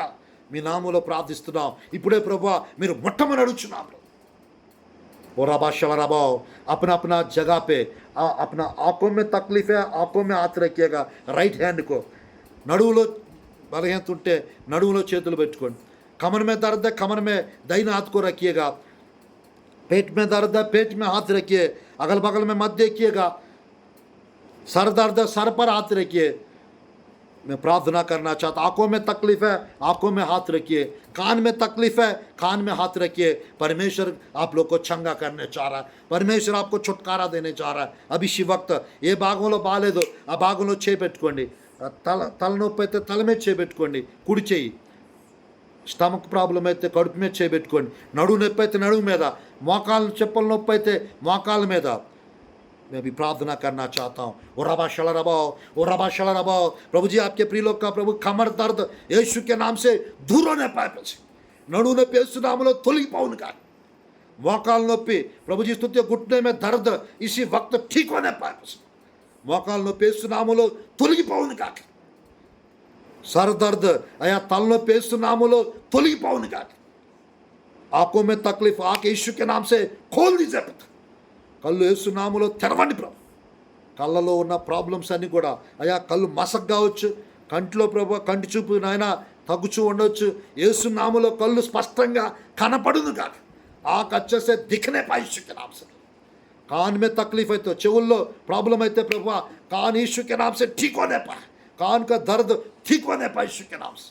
మీ నామములో ప్రార్థిస్తున్నాం ఇప్పుడే ప్రభువా, మీరు మొట్టమొదటి అడుగుచున్నాం। और रबाओ अपना अपना जगह पे अपना आंखों में तकलीफ है, आंखों में हाथ रखिएगा, राइट हैंड को నడువులో బలహీనత ఉంటే నడువులో చేతులు పెట్టుకోండి। कमर में दर्द है, कमर में दाहिना हाथ को रखिएगा। पेट में दर्द है, पेट में हाथ रखिए, अगल बगल में मत देखिएगा। सर दर्द है, सर पर हाथ रखिए। मैं प्रार्थना करना चाहता, आंखों में तकलीफ है, आंखों में हाथ रखिए। कान में तकलीफ है, कान में हाथ रखिए। परमेश्वर आप लोग को चंगा करने चाह रहा है, परमेश्वर आपको छुटकारा देने चाह रहा है। अभी इसी वक्त ये భాగంలో బాలేదు, ఆ భాగంలో చేయి పెట్టుకోండి। తలనొప్పి అయితే తల మీద చేయి పెట్టుకోండి, కుడి చేయి। స్టమక్ ప్రాబ్లం అయితే కడుపు మీద చేయి పెట్టుకోండి। నడుము నొప్పి అయితే నడుము మీద, మోకాలు చెప్పుల నొప్పి అయితే మోకాల మీద। मैं भी प्रार्थना करना चाहता हूँ। ओ रबा शला रबाओ प्रभु जी, आपके प्रिय लोग का प्रभु कमर दर्द यीशु के नाम से दूर होने पाए, नड़ू नొప్పి यीशु नामలో తొలగిపోవును గాక। మోకాలు నొప్పి प्रभु जी स्तुति, घुटने में दर्द इसी वक्त ठीक होने पाए, మోకాలు నొప్పి यीशु నామలో తొలగిపోవును గాక। सर दर्द अया తలనొప్పి यीशु నామలో తొలగిపోవును గాక। आंखों में तकलीफ आंख यीशु के नाम से खोल दीजिए पिता, కళ్ళు యేసు నామములో తెరవండి ప్రభు। కళ్ళలో ఉన్న ప్రాబ్లమ్స్ అన్నీ కూడా, అయా కళ్ళు మసక్ కావచ్చు, కంటిలో ప్రభు కంటి చూపు నాయన తగ్గుచూ ఉండవచ్చు, యేసు నామములో కళ్ళు స్పష్టంగా కనపడును కాక। ఆంఖ్ अच्छे से दिखने पाए यीशु के नाम से। कान में तकलीफ है तो చెవుల్లో ప్రాబ్లం అయితే ప్రభు, कान यीशु के नाम से ठीक होने पाए, कान का दर्द ठीक होने पाए यीशु के नाम से।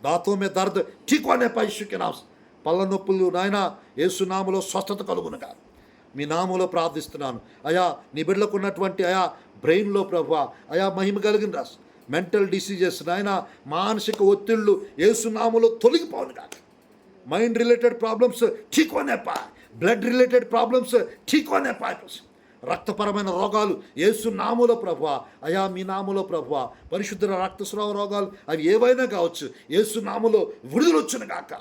दांतों में दर्द ठीक होने पाए यीशु के नाम से। పళ్ళ నొప్పులు నాయన యేసు నామములో స్వస్థత కలుగును కాక। మీ నామములో ప్రార్థిస్తున్నాను అయా, నీ బిడ్డలకు ఉన్నటువంటి అయా బ్రెయిన్లో ప్రభు అయా మహిమ కలిగిన రాసు, మెంటల్ డిసీజెస్ నాయన, మానసిక ఒత్తిళ్ళు యేసు నామములో తొలగిపోను కాక। మైండ్ రిలేటెడ్ ప్రాబ్లమ్స్ ठीक होने पाए, బ్లడ్ రిలేటెడ్ ప్రాబ్లమ్స్ ठीक होने पाए, రక్తపరమైన రోగాలు యేసు నామములో ప్రభు అయా మీ నామములో ప్రభు, పరిశుద్ధ రక్తస్రావ రోగాలు అవి ఏవైనా కావచ్చు, యేసు నామములో విడుదల వచ్చును గాక।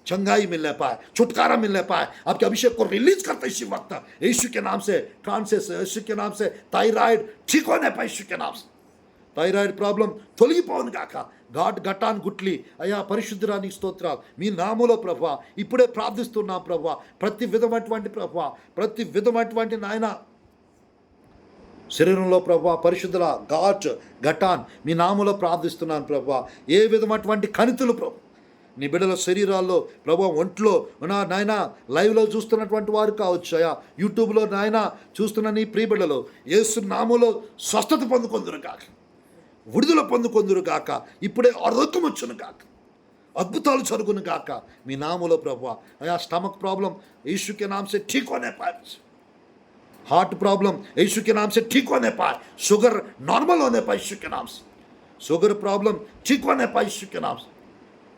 चंगाई मिलने पाए, छुटकारा मिलने पाए, आपके अभिषेक को रिलीज करते इसी वक्त यीशु के नाम से। ट्रांसेस यीशु के नाम से, थायराइड ठीक होने पाए यीशु के नाम से। థైరాయిడ్ ప్రాబ్లం తొలగిపోవును గాక। గటాన్ గుట్లి అయా పరిశుద్ధరానికి స్తోత్రాలు మీ నామములో ప్రభా ఇప్పుడే ప్రార్థిస్తున్నాం ప్రభా। ప్రతి విధమైనటువంటి ప్రభా, ప్రతి విధమైనటువంటి నాయన శరీరంలో ప్రభా పరిశుద్ధుల గటాన్ మీ నామములో ప్రార్థిస్తున్నాను ప్రభా। ఏ విధమైనటువంటి కణితులు ప్రభు నీ బిడ్డల శరీరాల్లో ప్రభు, ఒంట్లో నా నాయన లైవ్లో చూస్తున్నటువంటి వారు కావచ్చు, అయా యూట్యూబ్లో నాయన చూస్తున్న నీ ప్రియ బిడ్డలు యేసు నామములో స్వస్థత పొందుకొందురు గాక, విడుదల పొందుకొందురు గాక। ఇప్పుడే ఆరోగ్యం వచ్చును గాక, అద్భుతాలు జరుగును గాక మీ నామములో ప్రభు। అయా స్టమక్ ప్రాబ్లం यीशु के नाम से ठीक होने पाए, हार्ट प्रॉब्लम यीशु के नाम से ठीक होने पाए, शुगर नॉर्मल होने पाए यीशु के नाम से, शुगर प्रॉब्लम ठीक होने पाए यीशु के नाम से।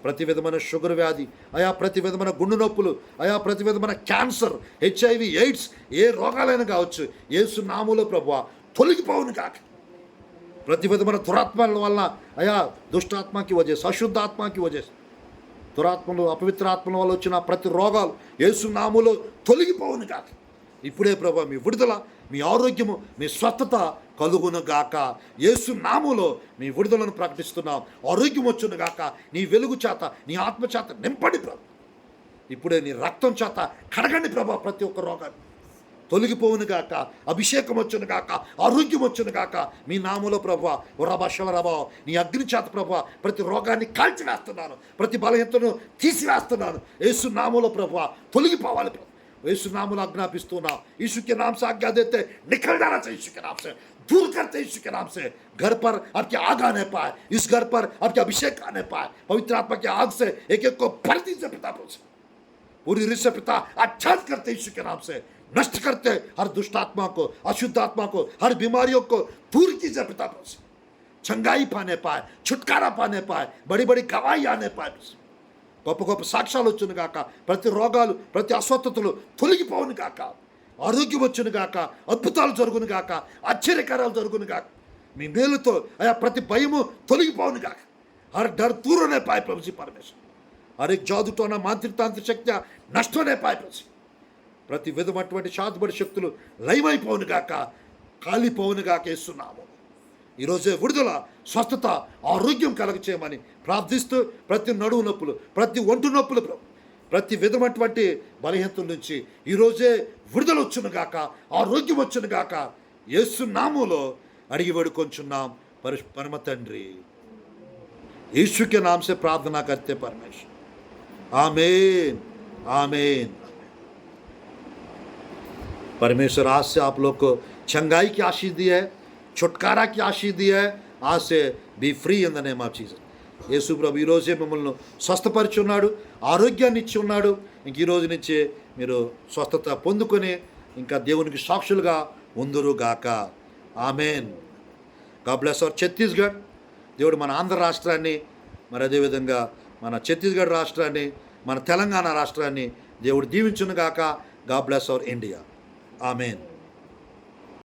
ప్రతి విధమైన షుగర్ వ్యాధి అయా, ప్రతి విధమైన గుండె నొప్పులు అయా, ప్రతి విధమైన క్యాన్సర్, HIV, ఎయిడ్స్ ఏ రోగాలైనా కావచ్చు యేసు నామములో ప్రభువా తొలగిపోవును కాక। ప్రతి విధమైన దురాత్మల వల్ల అయా, దుష్టాత్మకి వజేసి, అశుద్ధాత్మకి వజేసి, దురాత్మలు అపవిత్ర ఆత్మల వల్ల వచ్చిన ప్రతి రోగాలు యేసు నామములో తొలగిపోవును కాక। ఇప్పుడే ప్రభువా మీ విడుదల, మీ ఆరోగ్యము, మీ స్వస్థత కలుగును గాక। యేసు నామములో మీ విడుదలను ప్రకటిస్తున్నాం। ఆరోగ్యం వచ్చును గాక, నీ వెలుగు చేత, నీ ఆత్మ చేత నింపండి ప్రభు। ఇప్పుడే నీ రక్తం చేత కడగండి ప్రభా ప్రతి ఒక్క రోగాన్ని, తొలగిపోవును గాక, అభిషేకం వచ్చును గాక, ఆరోగ్యం వచ్చును గాక మీ నామములో ప్రభువా. ఓ రభాషల రభా, నీ అగ్ని చేత ప్రభువా ప్రతి రోగాన్ని కాల్చివేస్తున్నాను, ప్రతి బలహీనతను తీసివేస్తున్నాను యేసు నామములో ప్రభువా. తొలగిపోవాలి ప్రభు, యేసు नाम आज्ञापिस्तूना। यीशु के नाम से आज्ञा देते, निकल जाना चाहिए यीशु के नाम से, दूर करते यीशु के नाम से। घर पर आपकी आग आने पाए, इस घर पर आपके अभिषेक आने पाए, पवित्र आत्मा की आग से एक एक को भर दीजिए पिता प्रभु से। पूरी रीत से पिता आच्छाद करते यीशु के नाम से, नष्ट करते हर दुष्ट आत्मा को, अशुद्ध आत्मा को, हर बीमारियों को दूर कीजिए पिता प्रभु से। चंगाई पाने पाए, छुटकारा पाने पाए, बड़ी बड़ी गवाही आने पाए, గొప్ప గొప్ప సాక్ష్యాలు వచ్చును గాక, ప్రతి రోగాలు ప్రతి అస్వస్థతలు తొలగిపోవును గాక, ఆరోగ్యం వచ్చును గాక, అద్భుతాలు జరుగును గాక, ఆశ్చర్యకారాలు జరుగును గాక మీ మేలుతో అయా ప్రతి భయము తొలగిపోవును గాక। हर डर दूर होने पाए प्रभु जी परमेश्वर, हर एक जादू टोना मांत्रिक तांत्रिक शक्तियाँ नष्ट होने पाए प्रभु जी। ప్రతి విధమైనటువంటి శాతబడి శక్తులు లయమైపోవును గాక, కాలిపోవును గాక యేసు నామములో। ఈరోజే విడుదల, స్వస్థత, ఆరోగ్యం కలగ చేయమని ప్రార్థిస్తూ ప్రతి నడువు నొప్పులు, ప్రతి ఒంటు నొప్పులు, ప్రతి విధమైనటువంటి బలహీనతల నుంచి ఈరోజే విడుదల వచ్చును గాక, ఆరోగ్యం వచ్చును గాక యేసు నామములో అడిగి వేడుకొంచున్నాం పరమ తండ్రి। यीशु के नाम से प्रार्थना करते परमेश्वर, आमीन आमीन। परमेश्वर आज से आप लोग को चंगाई की आशीष दी है, छुटकारा की आशीष दी है। आज से be free in the name of Jesus. యేసు ప్రభు ఈరోజే మిమ్మల్ని స్వస్థపరిచి ఉన్నాడు, ఆరోగ్యాన్ని ఇచ్చి ఉన్నాడు। ఇంక ఈ రోజు నుంచి మీరు స్వస్థత పొందుకొని ఇంకా దేవునికి సాక్షులుగా ఉందురు గాక, amen. God bless hour Chhattisgarh. దేవుడు మన ఆంధ్ర రాష్ట్రాన్ని, మరి అదేవిధంగా మన ఛత్తీస్గఢ్ రాష్ట్రాన్ని, మన తెలంగాణ రాష్ట్రాన్ని దేవుడు దీవించును గాక। God bless our India, amen.